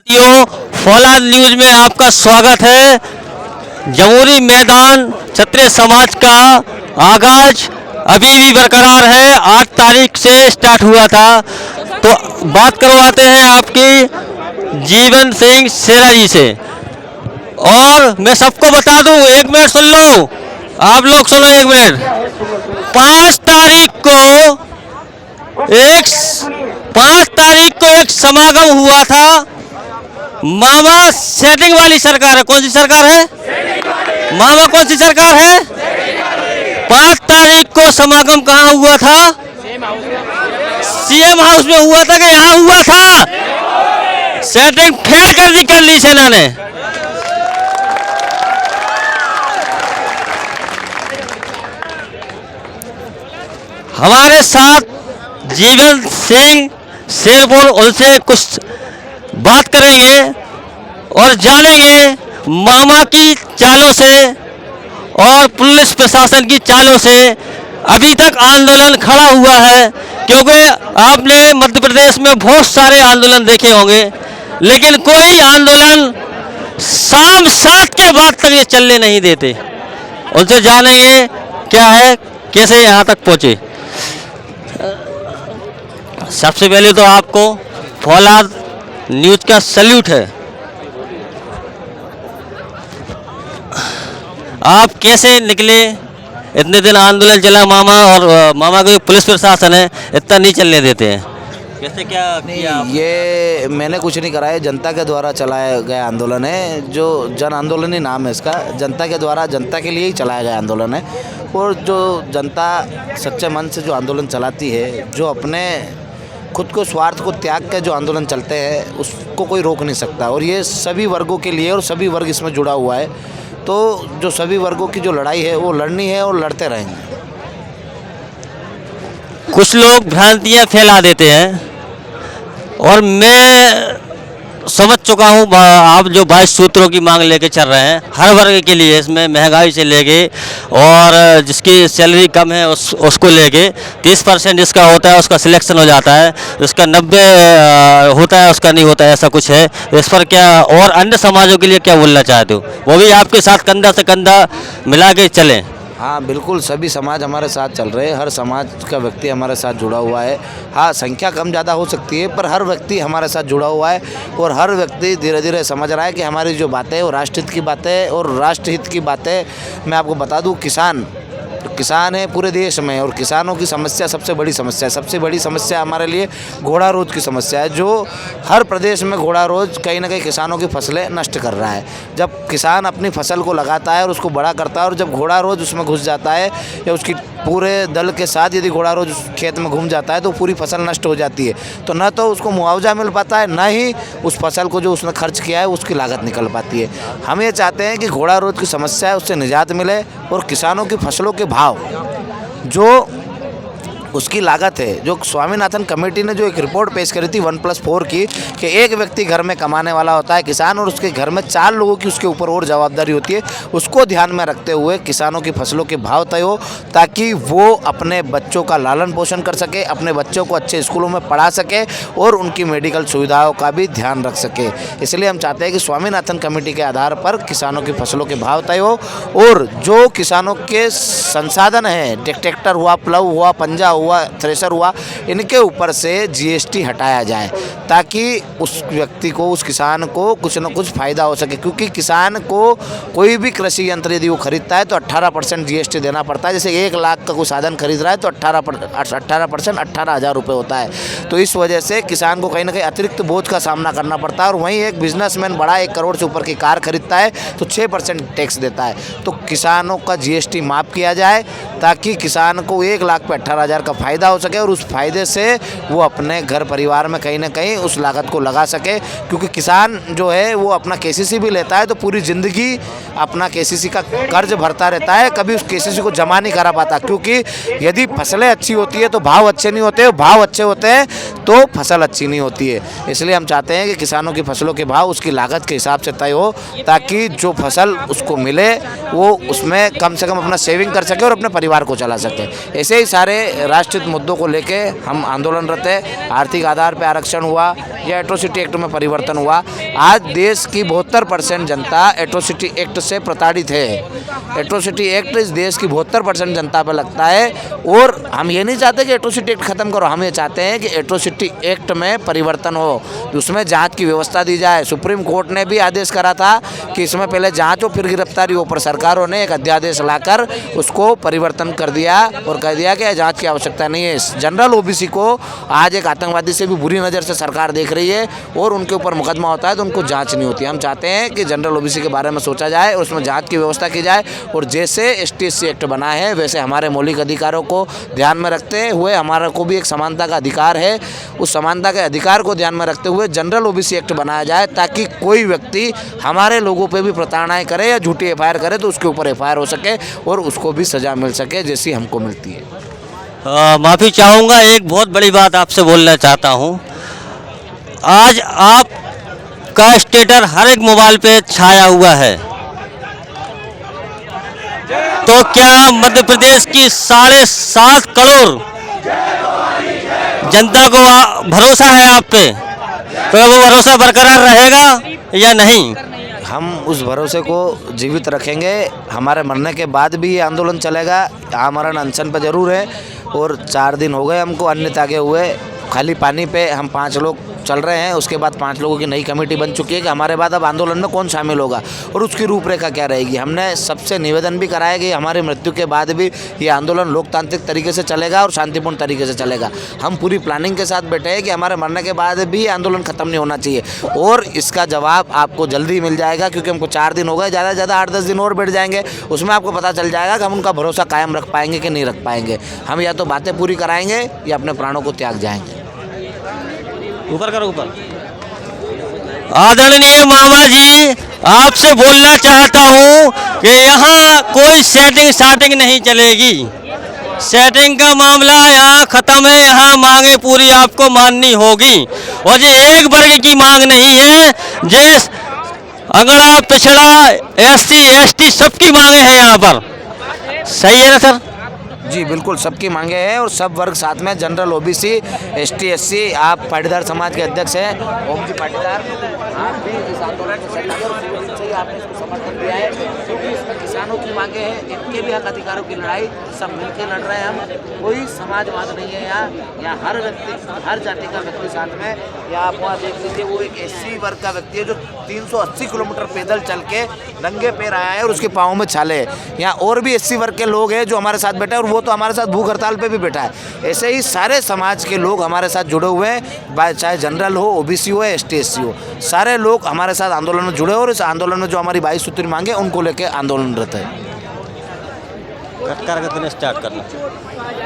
साथियों, फौलाद न्यूज में आपका स्वागत है। जमुनी मैदान क्षत्रिय समाज का आगाज अभी भी बरकरार है। 8 तारीख से स्टार्ट हुआ था। तो बात करवाते हैं आपकी जीवन सिंह सेरा जी से। और मैं सबको बता दूं, 1 मिनट सुन लो, आप लोग सुनो 1 मिनट। 5 तारीख को एक समागम हुआ था। मामा सेटिंग वाली सरकार है। कौन सी सरकार है? मामा कौन सी सरकार है? 5 तारीख को समागम कहाँ हुआ था? सीएम हाउस में हुआ था कि यहाँ हुआ था? सेटिंग फेल कर ली सेना ने। हमारे साथ जीवन सिंह शेरपुर, उनसे कुछ बात करेंगे और जानेंगे मामा की चालों से और पुलिस प्रशासन की चालों से अभी तक आंदोलन खड़ा हुआ है। क्योंकि आपने मध्य प्रदेश में बहुत सारे आंदोलन देखे होंगे, लेकिन कोई आंदोलन शाम 7 के बाद तक ये चलने नहीं देते। उनसे जानेंगे क्या है, कैसे यहाँ तक पहुँचे। सबसे पहले तो आपको फौलाद न्यूज का सल्यूट है। आप कैसे निकले? इतने दिन आंदोलन चला मामा, और मामा को पुलिस प्रशासन है, इतना नहीं चलने देते हैं। कैसे क्या किया? ये मैंने कुछ नहीं करा है, जनता के द्वारा चलाया गया आंदोलन है। जो जन आंदोलन ही नाम है इसका। जनता के द्वारा, जनता के लिए ही चलाया गया आंदोलन है। और जो जनता सच्चे मन से जो आंदोलन चलाती है, जो अपने खुद को स्वार्थ को त्याग के जो आंदोलन चलते हैं, उसको कोई रोक नहीं सकता। और ये सभी वर्गों के लिए, और सभी वर्ग इसमें जुड़ा हुआ है। तो जो सभी वर्गों की जो लड़ाई है वो लड़नी है और लड़ते रहेंगे। कुछ लोग भ्रांतियां फैला देते हैं, और मैं समझ चुका हूँ। आप जो 22 सूत्रों की मांग लेके चल रहे हैं हर वर्ग के लिए, इसमें महंगाई से लेके और जिसकी सैलरी कम है उसको लेके 30% जिसका होता है उसका सिलेक्शन हो जाता है, उसका 90 होता है उसका नहीं होता है, ऐसा कुछ है। इस पर क्या, और अन्य समाजों के लिए क्या बोलना चाहते हो? वो भी आपके साथ कंधा से कंधा मिला के चलें। हाँ बिल्कुल, सभी समाज हमारे साथ चल रहे हैं। हर समाज का व्यक्ति हमारे साथ जुड़ा हुआ है। हाँ, संख्या कम ज़्यादा हो सकती है, पर हर व्यक्ति हमारे साथ जुड़ा हुआ है। और हर व्यक्ति धीरे धीरे समझ रहा है कि हमारी जो बातें हैं वो राष्ट्रहित की बातें और राष्ट्रहित की बातें। मैं आपको बता दूँ, किसान है पूरे देश में, और किसानों की समस्या सबसे बड़ी समस्या है। सबसे बड़ी समस्या हमारे लिए घोड़ा रोज की समस्या है, जो हर प्रदेश में घोड़ा रोज कहीं ना कहीं किसानों की फसलें नष्ट कर रहा है। जब किसान अपनी फसल को लगाता है और उसको बड़ा करता है, और जब घोड़ा रोज उसमें घुस जाता है या उसकी पूरे दल के साथ यदि घोड़ा रोज उस खेत में घूम जाता है, तो पूरी फसल नष्ट हो जाती है। तो न तो उसको मुआवजा मिल पाता है, ना ही उस फसल को जो उसने खर्च किया है उसकी लागत निकल पाती है। हम ये चाहते हैं कि घोड़ा रोज की समस्या है उससे निजात मिले, और किसानों की फसलों के भाव जो उसकी लागत है, जो स्वामीनाथन कमेटी ने जो एक रिपोर्ट पेश करी थी 1+4 की, कि एक व्यक्ति घर में कमाने वाला होता है किसान, और उसके घर में 4 लोगों की उसके ऊपर और जवाबदारी होती है। उसको ध्यान में रखते हुए किसानों की फसलों के भाव तय हो, ताकि वो अपने बच्चों का लालन पोषण कर सके, अपने बच्चों को अच्छे स्कूलों में पढ़ा सके, और उनकी मेडिकल सुविधाओं का भी ध्यान रख सके। इसलिए हम चाहते हैं कि स्वामीनाथन कमेटी के आधार पर किसानों की फसलों के भाव तय हो, और जो किसानों के संसाधन हैं, ट्रैक्टर हुआ, प्लव हुआ, पंजा हुआ, थ्रेशर हुआ, इनके ऊपर से GST हटाया जाए, ताकि उस व्यक्ति को, उस किसान को कुछ न कुछ फ़ायदा हो सके। क्योंकि किसान को कोई भी कृषि यंत्र यदि वो खरीदता है तो 18% GST देना पड़ता है। जैसे 1 लाख का कोई साधन खरीद रहा है तो 18% 18,000 रुपये होता है। तो इस वजह से किसान को कहीं ना कहीं अतिरिक्त बोझ का सामना करना पड़ता है। और वहीं एक बिजनेसमैन बड़ा 1 करोड़ से ऊपर की कार खरीदता है तो 6% टैक्स देता है। तो किसानों का GST माफ़ किया जाए, ताकि किसान को 1 लाख पे 18,000 का फ़ायदा हो सके, और उस फायदे से वो अपने घर परिवार में कहीं ना कहीं उस लागत को लगा सके। क्योंकि किसान जो है वो अपना KCC भी लेता है, तो पूरी ज़िंदगी अपना KCC का कर्ज भरता रहता है, कभी उस KCC को जमा नहीं करा पाता। क्योंकि यदि फसलें अच्छी होती है तो भाव अच्छे नहीं होते, भाव अच्छे होते हैं तो फसल अच्छी नहीं होती है। इसलिए हम चाहते हैं कि किसानों की फसलों के भाव उसकी लागत के हिसाब से तय हो, ताकि जो फसल उसको मिले वो उसमें कम से कम अपना सेविंग कर सके और अपने परिवार को चला सके। ऐसे ही सारे राज्य राष्ट्रीय मुद्दों को लेके हम आंदोलनरत है। आर्थिक आधार पर आरक्षण हुआ या एट्रोसिटी एक्ट में परिवर्तन हुआ। आज देश की 72% जनता एट्रोसिटी एक्ट से प्रताड़ित है। एट्रोसिटी एक्ट इस देश की 72% जनता पर लगता है और हम ये नहीं चाहते कि एट्रोसिटी एक्ट खत्म करो, हम ये चाहते हैं कि एट्रोसिटी एक्ट में परिवर्तन हो, उसमें जांच की व्यवस्था दी जाए। सुप्रीम कोर्ट ने भी आदेश करा था कि इसमें पहले जांच हो फिर गिरफ्तारी हो, पर सरकारों ने एक अध्यादेश लाकर उसको परिवर्तन कर दिया और कह दिया कि जांच की आवश्यकता नहीं है। जनरल ओबीसी को आज एक आतंकवादी से भी बुरी नज़र से सरकार देख रही है और उनके ऊपर मुकदमा होता है तो उनको जांच नहीं होती। हम चाहते हैं कि जनरल ओबीसी के बारे में सोचा जाए और उसमें जांच की व्यवस्था की जाए और जैसे ST/SC एक्ट बना है वैसे हमारे मौलिक अधिकारों को ध्यान में रखते हुए हमारा को भी एक समानता का अधिकार है, उस समानता के अधिकार को ध्यान में रखते हुए जनरल ओबीसी एक्ट बनाया जाए ताकि कोई व्यक्ति हमारे लोगों पे भी प्रताड़नाएं करे या झूठी FIR करे तो उसके ऊपर FIR हो सके और उसको भी सज़ा मिल सके जैसी हमको मिलती है। माफ़ी चाहूँगा, एक बहुत बड़ी बात आपसे बोलना चाहता हूँ। आज आपका स्टेटस हर एक मोबाइल पे छाया हुआ है, तो क्या मध्य प्रदेश की 7.5 करोड़ जनता को भरोसा है आप पे, तो वो भरोसा बरकरार रहेगा या नहीं? हम उस भरोसे को जीवित रखेंगे। हमारे मरने के बाद भी ये आंदोलन चलेगा। आमरण अनशन पर जरूर है और 4 दिन हो गए हमको अन्य तागे हुए। खाली पानी पे हम 5 लोग चल रहे हैं, उसके बाद 5 लोगों की नई कमेटी बन चुकी है कि हमारे बाद अब आंदोलन में कौन शामिल होगा और उसकी रूपरेखा क्या रहेगी। हमने सबसे निवेदन भी कराया कि हमारी मृत्यु के बाद भी ये आंदोलन लोकतांत्रिक तरीके से चलेगा और शांतिपूर्ण तरीके से चलेगा। हम पूरी प्लानिंग के साथ बैठे हैं कि हमारे मरने के बाद भी आंदोलन खत्म नहीं होना चाहिए और इसका जवाब आपको जल्दी मिल जाएगा क्योंकि हमको 4 दिन हो गए, ज़्यादा से ज़्यादा 8-10 दिन और बैठ जाएंगे, उसमें आपको पता चल जाएगा कि हम उनका भरोसा कायम रख पाएंगे कि नहीं रख पाएंगे। हम या तो बातें पूरी कराएंगे या अपने प्राणों को त्याग जाएंगे। ऊपर करो, ऊपर। आदरणीय मामा जी, आपसे बोलना चाहता हूँ कि यहाँ कोई सेटिंग नहीं चलेगी। सेटिंग का मामला यहाँ खत्म है। यहाँ मांगे पूरी आपको माननी होगी और ये एक वर्ग की मांग नहीं है, जिस अगड़ा पिछड़ा SC ST सबकी मांगे हैं यहाँ पर। सही है ना सर? जी बिल्कुल, सबकी मांगे हैं और सब वर्ग साथ में। जनरल ओबीसी, ST/SC, आप पाटीदार समाज के अध्यक्ष हैं ओम जी पाटीदार, आप भी इस आंदोलन से आपने इसको समर्थन दिया है क्योंकि इसमें किसानों की मांगे हैं, इनके भी हक अधिकारों की लड़ाई सब मिलकर लड़ रहे हैं हम। कोई समाजवाद नहीं है यहाँ हर व्यक्ति, हर जाति का व्यक्ति साथ में। यहाँ आप वहाँ देख लीजिए, वो एक SC वर्ग का व्यक्ति है जो 380 किलोमीटर पैदल चल के नंगे पैर आया है और उसके पाँव में छाले हैं। यहाँ और भी SC वर्ग के लोग हैं जो हमारे साथ बैठे हैं और वो तो हमारे साथ भूख हड़ताल पे भी बैठा है। ऐसे ही सारे समाज के लोग हमारे साथ जुड़े हुए हैं, चाहे जनरल हो, OBC हो, ST/SC हो, सारे लोग हमारे साथ आंदोलन में जुड़े और इस आंदोलन में जो हमारी 22 सूत्री मांगे उनको लेकर आंदोलनरत है। स्टार्ट करना।